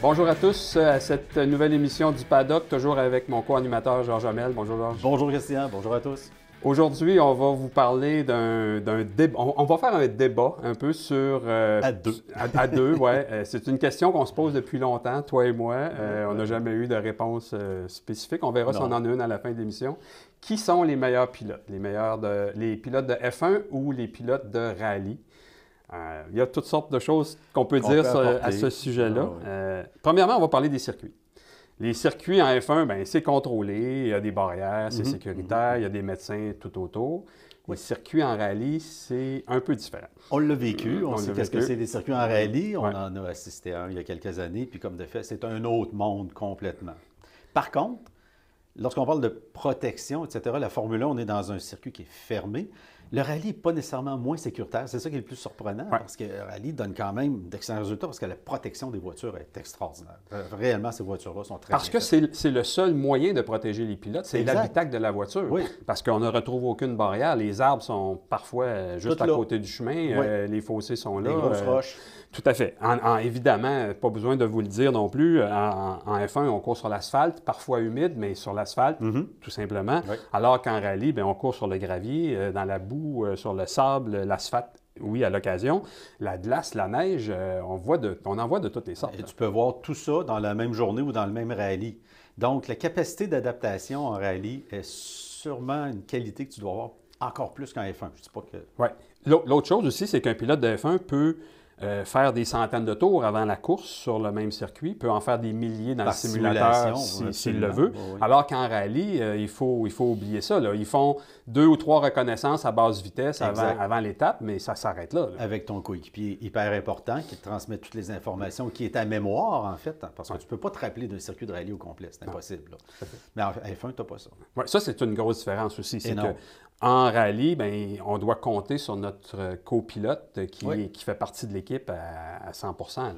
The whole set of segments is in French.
Bonjour à tous à cette nouvelle émission du Paddock, toujours avec mon co-animateur Georges Hamel. Bonjour Georges. Bonjour Christian, bonjour à tous. Aujourd'hui, on va vous parler d'un débat. On va faire un débat un peu sur... À deux. À deux, oui. C'est une question qu'on se pose depuis longtemps, toi et moi. On n'a jamais eu de réponse spécifique. On verra si on en a une à la fin de l'émission. Qui sont les meilleurs pilotes? Les pilotes de F1 ou les pilotes de rallye? Il y a toutes sortes de choses qu'on peut dire à ce sujet-là. Premièrement, on va parler des circuits. Les circuits en F1, bien, c'est contrôlé, il y a des barrières, c'est sécuritaire, il y a des médecins tout autour. Les circuits en rallye, c'est un peu différent. On l'a vécu, on sait qu'est-ce que c'est des circuits en rallye. On en a assisté à un il y a quelques années, puis comme de fait, c'est un autre monde complètement. Par contre, lorsqu'on parle de protection, etc., la Formule 1, on est dans un circuit qui est fermé. Le rallye n'est pas nécessairement moins sécuritaire. C'est ça qui est le plus surprenant, parce que le rallye donne quand même d'excellents résultats, parce que la protection des voitures est extraordinaire. Réellement, ces voitures-là sont très Parce que c'est le seul moyen de protéger les pilotes, c'est l'habitacle de la voiture. Oui. Parce qu'on ne retrouve aucune barrière. Les arbres sont parfois juste à côté du chemin. Les fossés sont là. Les grosses roches. Tout à fait. Évidemment, pas besoin de vous le dire non plus. En F1, on court sur l'asphalte, parfois humide, mais sur l'asphalte, tout simplement. Oui. Alors qu'en rallye, bien, on court sur le gravier, dans la boue, sur le sable, l'asphalte. Oui, à l'occasion. La glace, la neige, on en voit de toutes les sortes. Et tu peux voir tout ça dans la même journée ou dans le même rallye. Donc, la capacité d'adaptation en rallye est sûrement une qualité que tu dois avoir encore plus qu'en F1. Je ne dis pas que... Oui. L'autre chose aussi, c'est qu'un pilote de F1 peut faire des centaines de tours avant la course sur le même circuit, peut en faire des milliers dans le simulateur s'il le veut. Oui. Alors qu'en rallye, il faut oublier ça. Là. Ils font 2 ou 3 reconnaissances à basse vitesse avant l'étape, mais ça s'arrête là. Avec ton coéquipier hyper important qui te transmet toutes les informations, qui est à mémoire en fait, parce que tu ne peux pas te rappeler d'un circuit de rallye au complet, c'est impossible. Mais en F1, tu n'as pas ça. Oui, ça c'est une grosse différence aussi. C'est que en rallye, bien, on doit compter sur notre copilote qui fait partie de l'équipe à 100 là.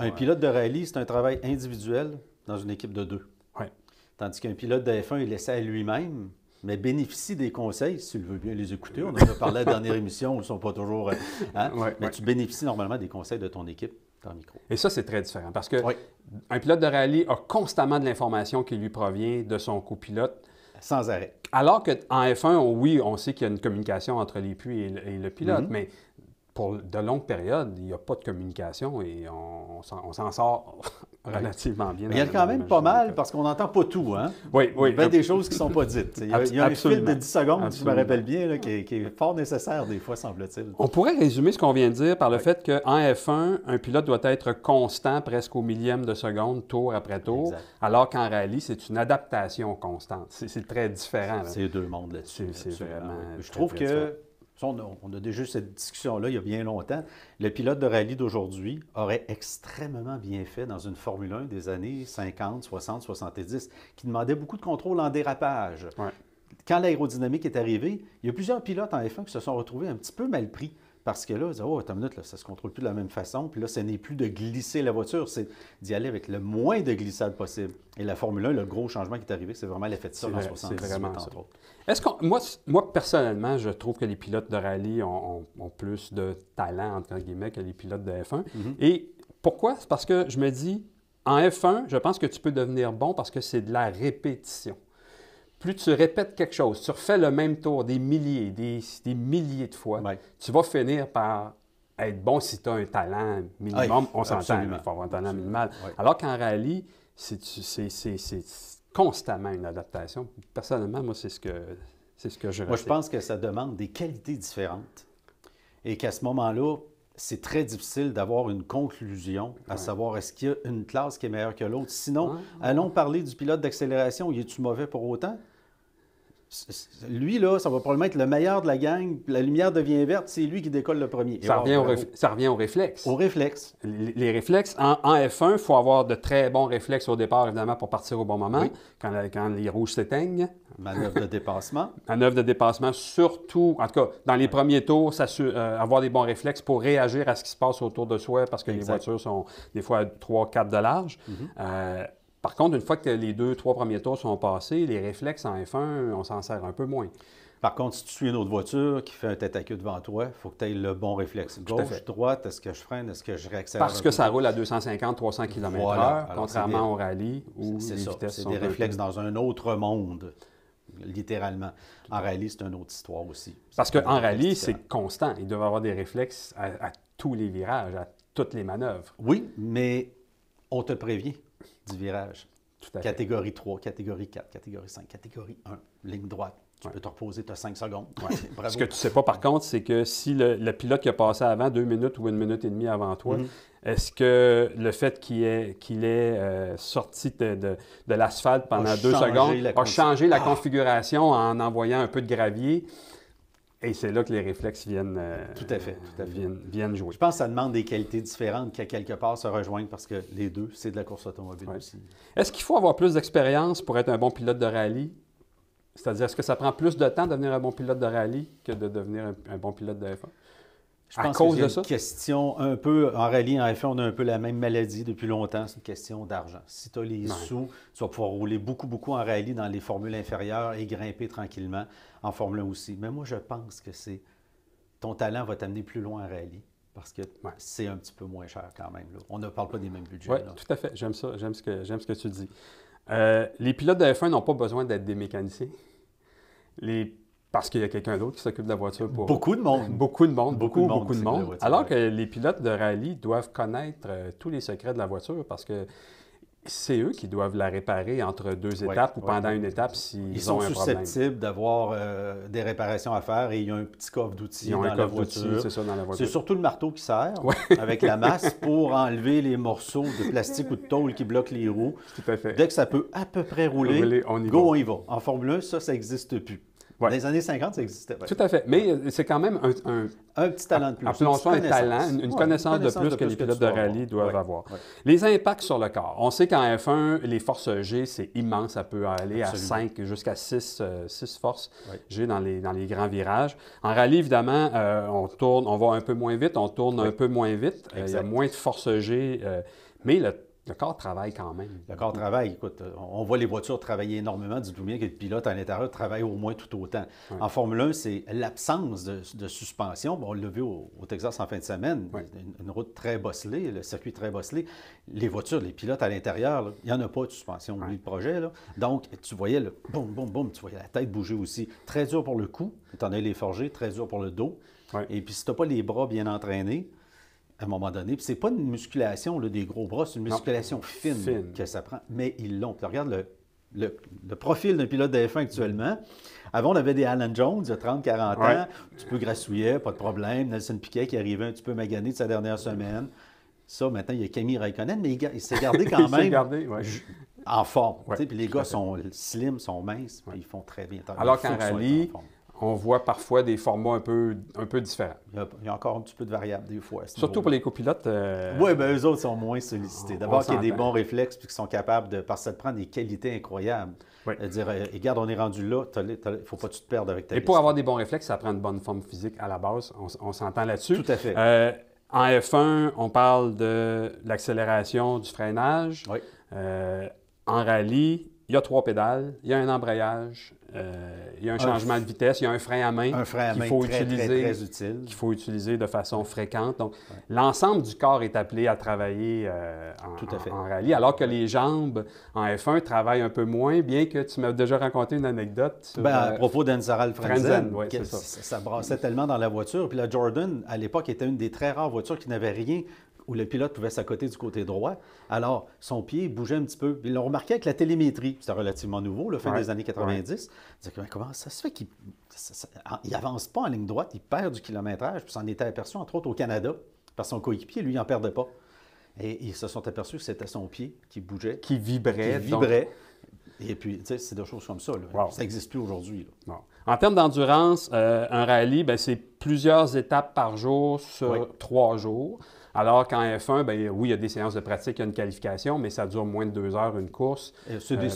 Un pilote de rallye, c'est un travail individuel dans une équipe de 2. Oui. Tandis qu'un pilote de F1 est laissé à lui-même, mais bénéficie des conseils, s'il veut bien les écouter. On en a parlé à la dernière émission, ils ne sont pas toujours... mais tu bénéficies normalement des conseils de ton équipe dans le micro. Et ça, c'est très différent parce que un pilote de rallye a constamment de l'information qui lui provient de son copilote. Sans arrêt. Alors qu'en F1, oui, on sait qu'il y a une communication entre les puits et le pilote, mais pour de longues périodes, il n'y a pas de communication et on s'en sort relativement bien. Mais il y a quand même pas mal, parce qu'on n'entend pas tout. Hein? Oui. Il y a des choses qui ne sont pas dites. Il y a un fil de 10 secondes, si je me rappelle bien, là, qui est fort nécessaire des fois, semble-t-il. On pourrait résumer ce qu'on vient de dire par le fait qu'en F1, un pilote doit être constant presque au millième de seconde, tour après tour, alors qu'en rallye, c'est une adaptation constante. C'est très différent. C'est deux mondes là-dessus. C'est vraiment... Je trouve que... On a déjà eu cette discussion-là il y a bien longtemps. Le pilote de rallye d'aujourd'hui aurait extrêmement bien fait dans une Formule 1 des années 50, 60, 70, qui demandait beaucoup de contrôle en dérapage. Ouais. Quand l'aérodynamique est arrivée, il y a plusieurs pilotes en F1 qui se sont retrouvés un petit peu mal pris. Parce que là, ils disent, oh, attends une minute, là, ça ne se contrôle plus de la même façon. Puis là, ce n'est plus de glisser la voiture, c'est d'y aller avec le moins de glissade possible. Et la Formule 1, le gros changement qui est arrivé, c'est vraiment l'effet de ça en 78, entre autres. Est-ce que moi, personnellement, je trouve que les pilotes de rallye ont plus de talent, entre guillemets, que les pilotes de F1. Et pourquoi? C'est parce que je me dis, en F1, je pense que tu peux devenir bon parce que c'est de la répétition. Plus tu répètes quelque chose, tu refais le même tour des milliers, des milliers de fois, tu vas finir par être bon si tu as un talent minimum. On s'entend, il faut avoir un talent minimal. Alors qu'en rallye, c'est constamment une adaptation. Personnellement, moi, c'est ce que je ressens. Moi, je pense que ça demande des qualités différentes et qu'à ce moment-là, c'est très difficile d'avoir une conclusion, à savoir est-ce qu'il y a une classe qui est meilleure que l'autre. Sinon, allons parler du pilote d'accélération. Es-tu mauvais pour autant? Lui, là, ça va probablement être le meilleur de la gang. La lumière devient verte, c'est lui qui décolle le premier. Ça revient au réflexe. Au réflexe. Les réflexes, en F1, il faut avoir de très bons réflexes au départ, évidemment, pour partir au bon moment, quand les rouges s'éteignent. Manœuvre de dépassement. Manœuvre de dépassement, surtout, en tout cas, dans les premiers tours, avoir des bons réflexes pour réagir à ce qui se passe autour de soi, parce que les voitures sont des fois à 3-4 de large. Par contre, une fois que les 2-3 premiers tours sont passés, les réflexes en F1, on s'en sert un peu moins. Par contre, si tu suis une autre voiture qui fait un tête-à-queue devant toi, il faut que tu aies le bon réflexe. Gauche, droite, est-ce que je freine, est-ce que je réaccélère? Parce que ça roule à 250-300 km/h, voilà. Contrairement au rallye où les vitesses sont... C'est des réflexes dans un autre monde, littéralement. En rallye, c'est une autre histoire aussi. Parce qu'en rallye, c'est constant. Ils doivent avoir des réflexes à tous les virages, à toutes les manœuvres. Oui, mais on te prévient du virage. Tout à fait. Catégorie 3, catégorie 4, catégorie 5, catégorie 1, ligne droite. Tu peux te reposer, tu as 5 secondes. Ouais. Ce que tu ne sais pas, par contre, c'est que si le pilote qui a passé avant 2 minutes ou 1 minute et demie avant toi, est-ce que le fait qu'il est sorti de l'asphalte pendant 2 secondes a changé la configuration en envoyant un peu de gravier? Et c'est là que les réflexes viennent, viennent jouer. Je pense que ça demande des qualités différentes qui, à quelque part, se rejoignent parce que les deux, c'est de la course automobile aussi. Est-ce qu'il faut avoir plus d'expérience pour être un bon pilote de rallye? C'est-à-dire, est-ce que ça prend plus de temps de devenir un bon pilote de rallye que de devenir un bon pilote de F1? Je pense que c'est une question un peu, en rallye, en F1, on a un peu la même maladie depuis longtemps, c'est une question d'argent. Si tu as les sous, tu vas pouvoir rouler beaucoup en rallye dans les formules inférieures et grimper tranquillement en Formule 1 aussi. Mais moi, je pense que ton talent va t'amener plus loin en rallye parce que c'est un petit peu moins cher quand même. Là. On ne parle pas des mêmes budgets. Oui, tout à fait. J'aime ça. J'aime ce que tu dis. Les pilotes de F1 n'ont pas besoin d'être des mécaniciens. Parce qu'il y a quelqu'un d'autre qui s'occupe de la voiture pour... Beaucoup de monde. Beaucoup de monde. Alors que les pilotes de rallye doivent connaître tous les secrets de la voiture parce que c'est eux qui doivent la réparer entre 2 étapes ou pendant une étape s'ils ont un problème. Ils sont susceptibles d'avoir des réparations à faire et il y a un petit coffre d'outils dans la voiture. C'est ça, dans la voiture. C'est surtout le marteau qui sert avec la masse pour enlever les morceaux de plastique ou de tôle qui bloquent les roues. Tout à fait. Dès que ça peut à peu près rouler, on y va. En Formule 1, ça n'existe plus. Dans les années 50, ça existait. Tout à fait. Mais c'est quand même un petit talent de plus. Appelons ça un talent, une connaissance de plus que les pilotes de rallye doivent avoir. Les impacts sur le corps. On sait qu'en F1, les forces G, c'est immense. Ça peut aller à 5 jusqu'à 6 forces G dans les grands virages. En rallye, évidemment, on va un peu moins vite, on tourne un peu moins vite. Il y a moins de forces G, mais le corps travaille quand même. Le corps travaille. Écoute, on voit les voitures travailler énormément. Dites-vous bien que le pilote à l'intérieur travaille au moins tout autant. En Formule 1, c'est l'absence de suspension. Bon, on l'a vu au Texas en fin de semaine. Une route très bosselée, le circuit très bosselé. Les voitures, les pilotes à l'intérieur, il n'y en a pas de suspension. Oublie le projet. Là. Donc, tu voyais le boum, boum, boum. Tu voyais la tête bouger aussi. Très dur pour le cou, étant donné les forgés. Très dur pour le dos. Et puis, si tu n'as pas les bras bien entraînés, à un moment donné. Puis c'est pas une musculation là, des gros bras, c'est une musculation fine que ça prend. Mais ils l'ont. Puis regarde le profil d'un pilote de F1 actuellement. Avant, on avait des Alan Jones, il y a 30-40 ans. Un petit peu grassouillet, pas de problème. Nelson Piquet qui arrivait un petit peu magané de sa dernière semaine. Ça, maintenant, il y a Kimi Raikkonen, mais il s'est gardé quand même en forme. Puis les gars sont slim, sont minces, puis ils font très bien. Alors qu'en rallye, on voit parfois des formats un peu différents. Il y a encore un petit peu de variables des fois. Surtout pour les copilotes. Oui, bien eux autres sont moins sollicités. D'abord qu'il y a des bons réflexes puis qu'ils sont capables de... Parce que ça te prend des qualités incroyables. Dire, regarde, on est rendu là, il ne faut pas que tu te perdes avec ta Et pour avoir des bons réflexes, ça prend une bonne forme physique à la base. On s'entend là-dessus. Tout à fait. En F1, on parle de l'accélération, du freinage. En rallye, il y a 3 pédales, il y a un embrayage, il y a un changement de vitesse, il y a un frein à main qu'il faut très utile. Qu'il faut utiliser de façon fréquente. Donc, l'ensemble du corps est appelé à travailler en rallye, alors que les jambes en F1 travaillent un peu moins, bien que tu m'as déjà raconté une anecdote. À propos d'Ansaralh Frentzen, ça. Ça brassait tellement dans la voiture. Puis la Jordan, à l'époque, était une des très rares voitures qui n'avait rien où le pilote pouvait s'accoter du côté droit. Alors, son pied bougeait un petit peu. Ils l'ont remarqué avec la télémétrie. C'était relativement nouveau, la fin des années 90. Ils disaient, comment ça se fait qu'il n'avance pas en ligne droite, il perd du kilométrage. Puis s'en était aperçu, entre autres, au Canada, parce que son coéquipier, lui, il n'en perdait pas. Et ils se sont aperçus que c'était son pied qui bougeait. Qui vibrait. Et puis, tu sais, c'est des choses comme ça. Ça n'existe plus aujourd'hui. En termes d'endurance, un rallye, c'est plusieurs étapes par jour sur 3 jours. Alors qu'en F1, oui, il y a des séances de pratique, il y a une qualification, mais ça dure moins de 2 heures une course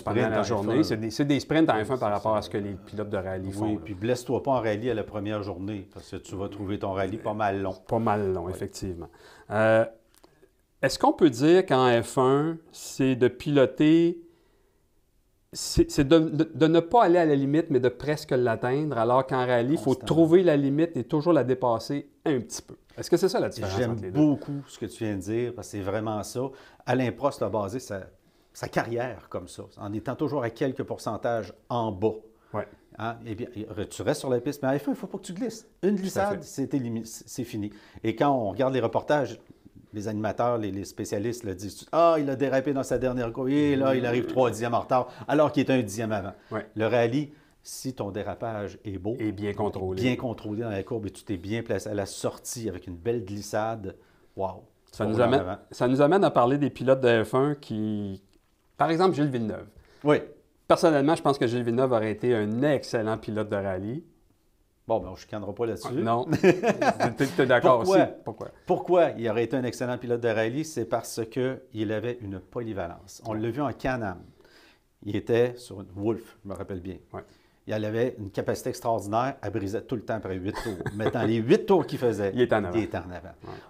pendant la journée. C'est des sprints en F1 par rapport à ce que les pilotes de rallye font. Oui, puis blesse-toi pas en rallye à la première journée, parce que tu vas trouver ton rallye pas mal long. Pas mal long, effectivement. Est-ce qu'on peut dire qu'en F1, c'est de piloter c'est de ne pas aller à la limite, mais de presque l'atteindre, alors qu'en rallye, il faut trouver la limite et toujours la dépasser un petit peu. Est-ce que c'est ça la différence entre les deux? J'aime beaucoup ce que tu viens de dire, parce que c'est vraiment ça. Alain Prost a basé sa carrière comme ça, en étant toujours à quelques pourcentages en bas. Ouais. Hein? Eh bien, tu restes sur la piste, mais à la fin, il ne faut pas que tu glisses. Une glissade, c'est fini. Et quand on regarde les reportages, les animateurs, les spécialistes le disent « Ah, il a dérapé dans sa dernière course, et là, il arrive 3 dixièmes en retard, alors qu'il est 1 dixième avant. Ouais. » Le rallye, si ton dérapage est beau, et bien contrôlé dans la courbe, et tu t'es bien placé à la sortie avec une belle glissade, wow! Ça nous amène à parler des pilotes de F1 qui... Par exemple, Gilles Villeneuve. Oui. Personnellement, je pense que Gilles Villeneuve aurait été un excellent pilote de rallye. Bon, ben on ne chicanera pas là-dessus. Non. Tu es d'accord aussi? Pourquoi il aurait été un excellent pilote de rallye? C'est parce qu'il avait une polyvalence. On l'a vu en Can-Am. Il était sur une Wolf, je me rappelle bien. Ouais. Il avait une capacité extraordinaire, elle brisait tout le temps après 8 tours. Mais dans les 8 tours qu'il faisait, il était en avant. Ouais.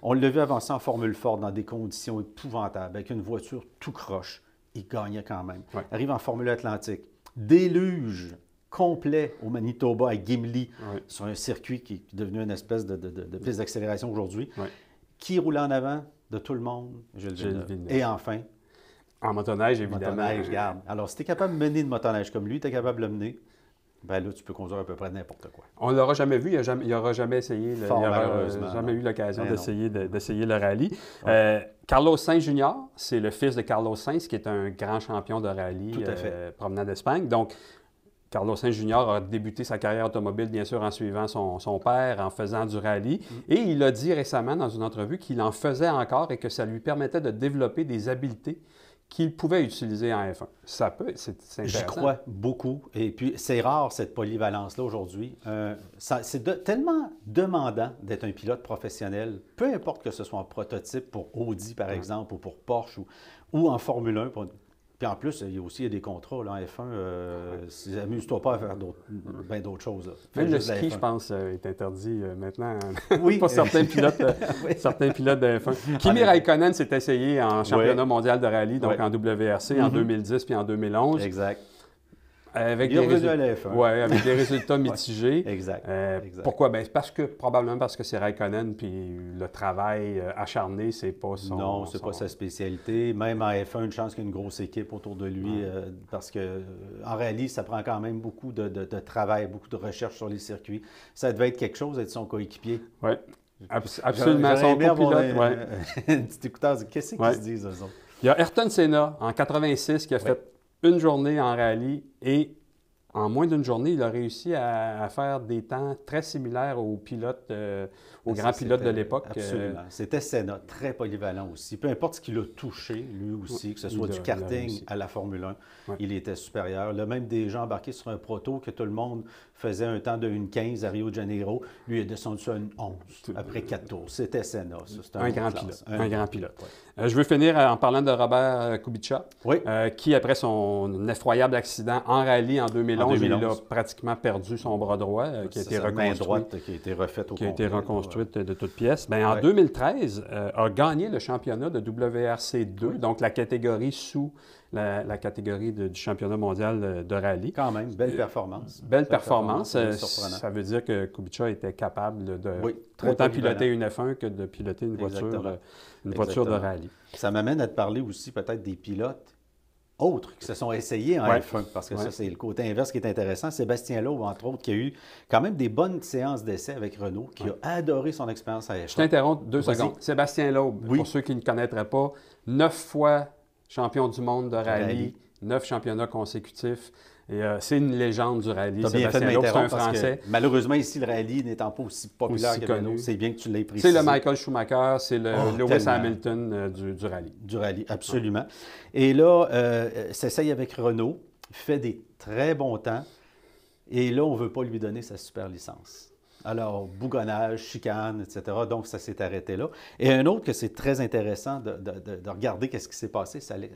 On l'a vu avancer en Formule Ford dans des conditions épouvantables, avec une voiture tout croche. Il gagnait quand même. Ouais. Arrive en Formule Atlantique. Déluge complet au Manitoba à Gimli, sur un circuit qui est devenu une espèce de piste d'accélération aujourd'hui. Ouais. Qui roulait en avant de tout le monde? Gilles Villeneuve. Et enfin? En motoneige, évidemment. Motoneige, regarde. Alors, si tu es capable de mener de motoneige comme lui, tu es capable de le mener, bien là, tu peux conduire à peu près n'importe quoi. On ne l'aura jamais vu, il n'aura jamais essayé. Il n'aura jamais eu l'occasion d'essayer le rallye. Ouais. Carlos Sainz Jr., c'est le fils de Carlos Sainz, qui est un grand champion de rallye provenant d'Espagne. Donc, Carlos Sainz Jr. a débuté sa carrière automobile, bien sûr, en suivant son père, en faisant du rallye. Et il a dit récemment dans une entrevue qu'il en faisait encore et que ça lui permettait de développer des habiletés qu'il pouvait utiliser en F1. Ça peut, c'est intéressant. J'y crois beaucoup. Et puis, c'est rare, cette polyvalence-là, aujourd'hui. C'est tellement demandant d'être un pilote professionnel, peu importe que ce soit en prototype pour Audi, par exemple, ou pour Porsche, ou en Formule 1. Puis en plus, il y a des contrats là, en F1. Amuse-toi pas à faire bien d'autres choses. Là. Même le ski, je pense, est interdit maintenant pour certains pilotes de F1. Kimi Raikkonen s'est essayé en championnat mondial de rallye, donc en WRC, en 2010 puis en 2011. Exact. Avec des résultats mitigés. Exact. Pourquoi? Bien, probablement parce que c'est Raikkonen, puis le travail acharné, c'est pas son... Non, c'est pas sa spécialité. Même en F1, une chance qu'il y ait une grosse équipe autour de lui, parce que en rallye, ça prend quand même beaucoup de travail, beaucoup de recherche sur les circuits. Ça devait être quelque chose d'être son coéquipier. Oui, absolument. Son copilote, un petit écouteur, qu'est-ce qu'ils se disent, eux autres? Il y a Ayrton Senna, en 86, qui a fait une journée en rallye et en moins d'une journée, il a réussi à faire des temps très similaires aux pilotes, aux grands pilotes de l'époque. Absolument. C'était Senna, très polyvalent aussi. Peu importe ce qu'il a touché, lui aussi, que ce soit du karting à la Formule 1, il était supérieur. Là, même des gens embarqués sur un proto que tout le monde faisait un temps de 1,15 à Rio de Janeiro, lui est descendu à 1,11 après 4 tours. C'était Senna. Un grand pilote. Je veux finir en parlant de Robert Kubica, qui, après son effroyable accident en rallye en 2011, il a pratiquement perdu son bras droit, qui a été reconstruit. Main droite qui a été refaite au complet. Qui a été reconstruite de toutes pièces. Bien, en 2013, a gagné le championnat de WRC 2, donc la catégorie sous la catégorie du championnat mondial de rallye. Quand même, belle performance. Belle performance. Ça veut dire que Kubica était capable de autant piloter une F1 que de piloter une voiture de rallye. Ça m'amène à te parler aussi peut-être des pilotes autres qui se sont essayés en F1, parce que ça, c'est le côté inverse qui est intéressant. Sébastien Loeb, entre autres, qui a eu quand même des bonnes séances d'essai avec Renault, qui a adoré son expérience à F1. Je t'interromps 2 secondes. Sébastien Loeb, pour ceux qui ne connaîtraient pas, 9 fois champion du monde de rallye, 9 championnats consécutifs. Et c'est une légende du rallye. Sébastien Loeb, c'est un Français. Malheureusement, ici, le rallye n'étant pas aussi populaire que Renault, c'est bien que tu l'aies précisé. C'est le Michael Schumacher, c'est le Lewis Hamilton du rallye. Du rallye, absolument. Et là, s'essaye avec Renault, fait des très bons temps, et là, on ne veut pas lui donner sa super licence. Alors, bougonnage, chicane, etc. Donc, ça s'est arrêté là. Et un autre que c'est très intéressant de regarder qu'est-ce qui s'est passé, c'est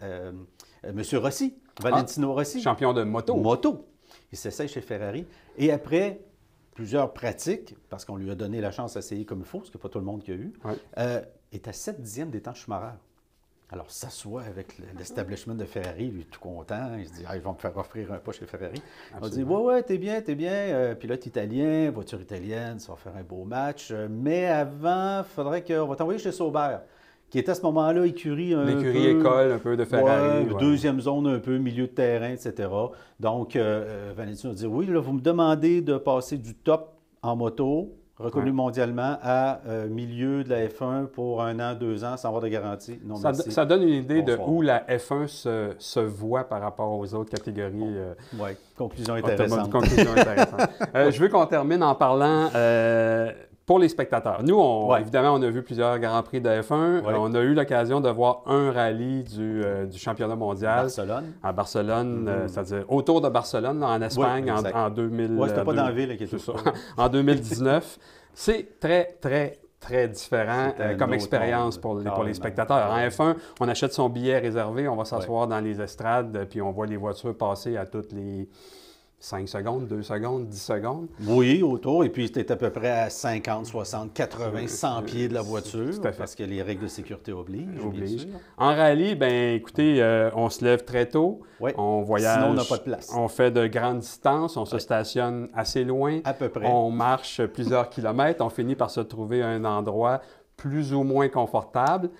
M. Rossi, Valentino Rossi. Champion de moto. Il s'essaye chez Ferrari. Et après plusieurs pratiques, parce qu'on lui a donné la chance d'essayer comme il faut, ce que pas tout le monde qui a eu, est à 7 dixièmes des temps de Schumacher. Alors, s'assoit avec l'establishment de Ferrari, lui, tout content. Il se dit, ils vont me faire offrir un pas chez Ferrari. On dit, ouais, t'es bien. Pilote italien, voiture italienne, ça va faire un beau match. Mais avant, il faudrait qu'on va t'envoyer chez Sauber, qui était à ce moment-là l'écurie école un peu de Ferrari. Deuxième zone un peu, milieu de terrain, etc. Donc, Valentino a dit, oui, là, vous me demandez de passer du top en moto, reconnu mondialement, à milieu de la F1 pour 1 an, 2 ans, sans avoir de garantie. Non, ça donne une idée de où la F1 se voit par rapport aux autres catégories. Oui, conclusion intéressante. Je veux qu'on termine en parlant pour les spectateurs. Nous, évidemment, on a vu plusieurs Grands Prix de F1. On a eu l'occasion de voir un rallye du championnat mondial. À Barcelone, c'est-à-dire autour de Barcelone, en Espagne, en 2000. Oui, c'était pas dans la ville qui était ça. En 2019. C'est très, très, très différent comme expérience pour les spectateurs. En F1, on achète son billet réservé, on va s'asseoir dans les estrades, puis on voit les voitures passer à toutes les 5 secondes, 2 secondes, 10 secondes. Oui, autour. Et puis, c'était à peu près à 50, 60, 80, 100 pieds de la voiture, parce que les règles de sécurité obligent. En rallye, bien, écoutez, on se lève très tôt, on voyage. Sinon, on n'a pas de place. On fait de grandes distances, on se stationne assez loin. À peu près. On marche plusieurs kilomètres, on finit par se trouver un endroit plus ou moins confortable.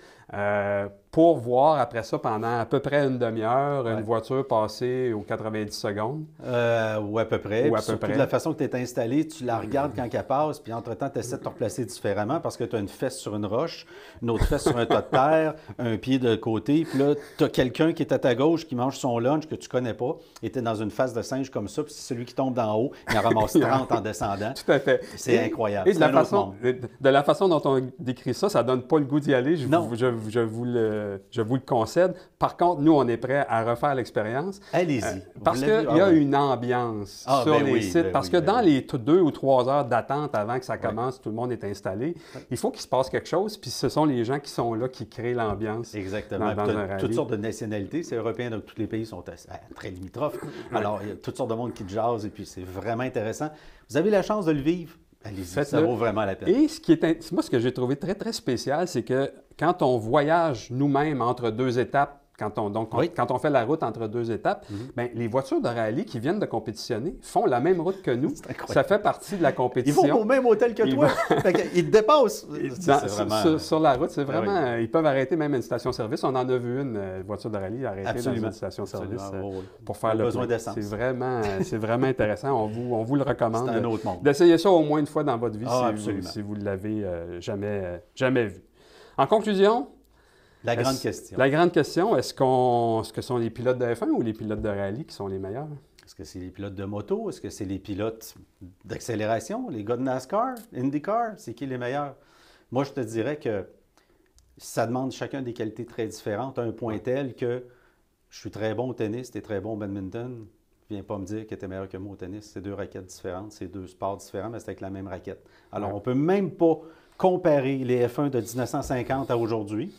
Pour voir après ça, pendant à peu près une demi-heure, une voiture passer aux 90 secondes. Ou à peu près. Surtout de la façon que tu es installé, tu la regardes quand elle passe, puis entre-temps, tu essaies de te replacer différemment parce que tu as une fesse sur une roche, une autre fesse sur un tas de terre, un pied de côté, puis là, tu as quelqu'un qui est à ta gauche qui mange son lunch que tu connais pas, et tu es dans une face de singe comme ça, puis c'est celui qui tombe d'en haut, il en ramasse 30 en descendant. Tout à fait. C'est incroyable. Et de la façon dont on décrit ça, ça donne pas le goût d'y aller. Je vous le concède. Par contre, nous, on est prêts à refaire l'expérience. Allez-y. Parce qu'il y a une ambiance sur les sites. Parce que dans les 2 ou 3 heures d'attente avant que ça commence, tout le monde est installé. Il faut qu'il se passe quelque chose. Puis ce sont les gens qui sont là qui créent l'ambiance. Exactement. Dans un rallye. Toutes sortes de nationalités. C'est européen, donc tous les pays sont très limitrophes. Alors, il y a toutes sortes de monde qui jase et puis c'est vraiment intéressant. Vous avez la chance de le vivre. Allez-y, ça vaut vraiment la peine. Et moi, ce que j'ai trouvé très, très spécial, c'est que quand on voyage nous-mêmes entre 2 étapes, quand on fait la route entre 2 étapes, bien, les voitures de rallye qui viennent de compétitionner font la même route que nous. Ça fait partie de la compétition. Ils vont au même hôtel que toi. Ils te dépassent. Sur la route, c'est vraiment... Ils peuvent arrêter même à une station-service. On en a vu une voiture de rallye arrêtée dans une station-service pour faire le plein. C'est vraiment intéressant. On vous le recommande. C'est un autre monde. D'essayer ça au moins une fois dans votre vie si vous ne l'avez jamais vu. En conclusion... La grande question. La grande question, est-ce que sont les pilotes de F1 ou les pilotes de rallye qui sont les meilleurs? Est-ce que c'est les pilotes de moto? Est-ce que c'est les pilotes d'accélération? Les gars de NASCAR? IndyCar? C'est qui les meilleurs? Moi, je te dirais que ça demande chacun des qualités très différentes, à un point tel que je suis très bon au tennis, tu es très bon au badminton. Viens pas me dire que tu es meilleur que moi au tennis. C'est 2 raquettes différentes, c'est 2 sports différents, mais c'est avec la même raquette. Alors, on ne peut même pas comparer les F1 de 1950 à aujourd'hui.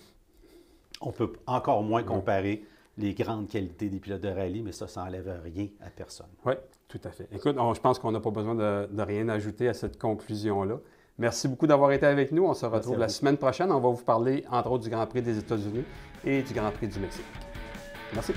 On peut encore moins comparer les grandes qualités des pilotes de rallye, mais ça n'enlève rien à personne. Oui, tout à fait. Écoute, je pense qu'on n'a pas besoin de rien ajouter à cette conclusion-là. Merci beaucoup d'avoir été avec nous. On se retrouve la semaine prochaine. On va vous parler, entre autres, du Grand Prix des États-Unis et du Grand Prix du Mexique. Merci.